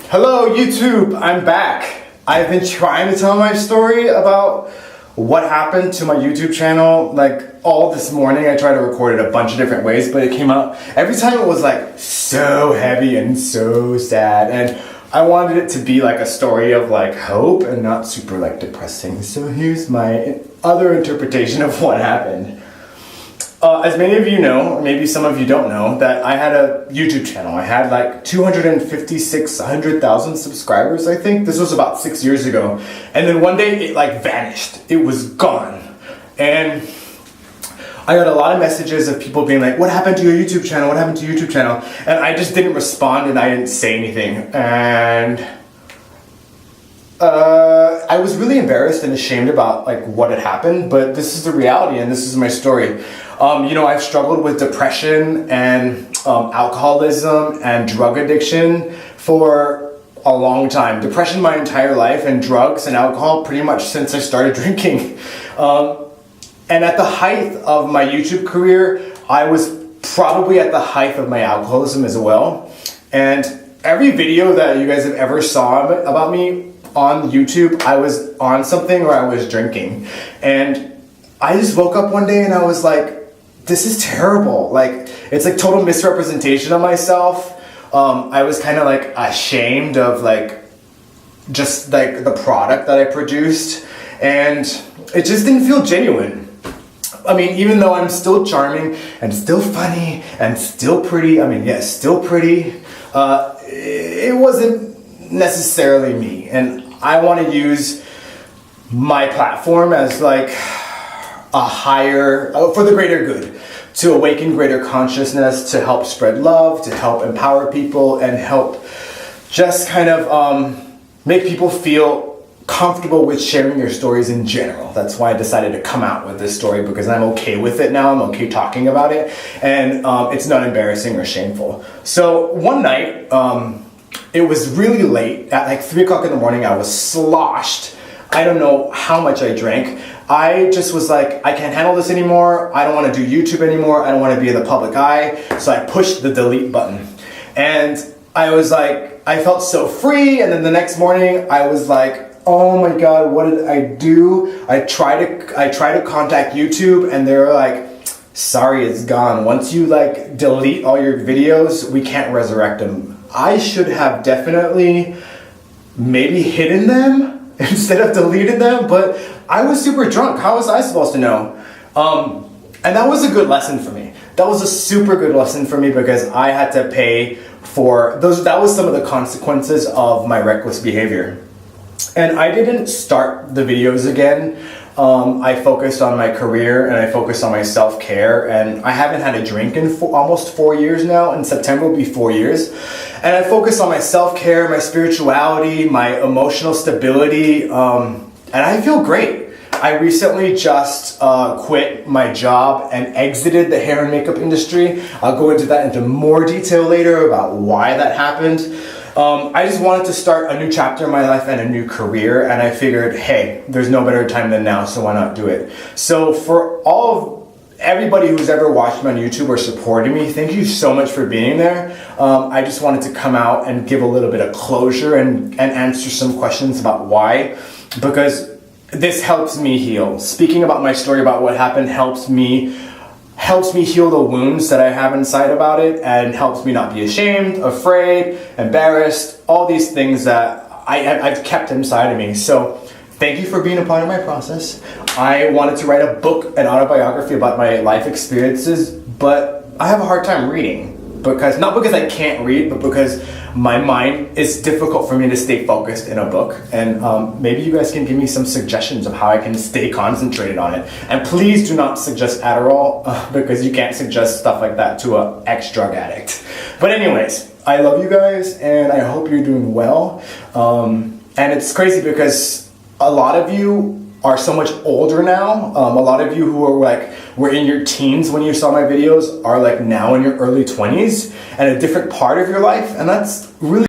Hello YouTube, I'm back. I've been trying to tell my story about what happened to my YouTube channel like all this morning. I tried to record it a bunch of different ways, but it came out, every time it was like so heavy and so sad, and I wanted it to be like a story of like hope and not super like depressing. So here's my other interpretation of what happened. As many of you know, or maybe some of you don't know, that I had a YouTube channel. I had like 256,000 subscribers, I think. This was about 6 years ago. And then one day it like vanished. It was gone. And I got a lot of messages of people being like, what happened to your YouTube channel? What happened to your YouTube channel? And I just didn't respond and I didn't say anything. And I was really embarrassed and ashamed about like what had happened, but this is the reality and this is my story. I've struggled with depression and alcoholism and drug addiction for a long time. Depression my entire life, and drugs and alcohol pretty much since I started drinking. And at the height of my YouTube career, I was probably at the height of my alcoholism as well. And every video that you guys have ever saw about me on YouTube, I was on something or I was drinking. And I just woke up one day and I was like, this is terrible. Like, it's like total misrepresentation of myself. I was kind of like ashamed of like, just like the product that I produced. And it just didn't feel genuine. I mean, even though I'm still charming and still funny and still pretty, still pretty, it wasn't necessarily me. And I want to use my platform as like a higher, for the greater good, to awaken greater consciousness, to help spread love, to help empower people, and help just kind of make people feel comfortable with sharing their stories in general. That's why I decided to come out with this story, because I'm okay with it now. I'm okay talking about it, and it's not embarrassing or shameful. So one night, it was really late, at like 3 o'clock in the morning. I was sloshed. I don't know how much I drank. I just was like, I can't handle this anymore. I don't want to do YouTube anymore. I don't want to be in the public eye. So I pushed the delete button. And I was like, I felt so free. And then the next morning I was like, oh my God, what did I do? I tried to contact YouTube and they were like, sorry, it's gone. Once you like delete all your videos, we can't resurrect them. I should have definitely maybe hidden them instead of deleted them, but I was super drunk. How was I supposed to know? And that was a good lesson for me. That was a super good lesson for me, because I had to pay for those. That was some of the consequences of my reckless behavior. And I didn't start the videos again. I focused on my career and I focused on my self-care, and I haven't had a drink in almost 4 years now. In September will be 4 years. And I focused on my self-care, my spirituality, my emotional stability, and I feel great. I recently just quit my job and exited the hair and makeup industry. I'll go into that into more detail later about why that happened. I just wanted to start a new chapter in my life and a new career, and I figured, hey, there's no better time than now, so why not do it? So for everybody who's ever watched me on YouTube or supported me, thank you so much for being there. I just wanted to come out and give a little bit of closure and answer some questions about why, because this helps me heal. Speaking about my story about what happened helps me heal the wounds that I have inside about it, and helps me not be ashamed, afraid, embarrassed, all these things that I've kept inside of me. So thank you for being a part of my process. I wanted to write a book, an autobiography about my life experiences, but I have a hard time reading. Not because I can't read, but because my mind is difficult for me to stay focused in a book. And maybe you guys can give me some suggestions of how I can stay concentrated on it. And please do not suggest Adderall, because you can't suggest stuff like that to an ex-drug addict. But anyways, I love you guys and I hope you're doing well. And it's crazy because a lot of you are so much older now. A lot of you who were in your teens when you saw my videos are like now in your early 20s and a different part of your life, and that's really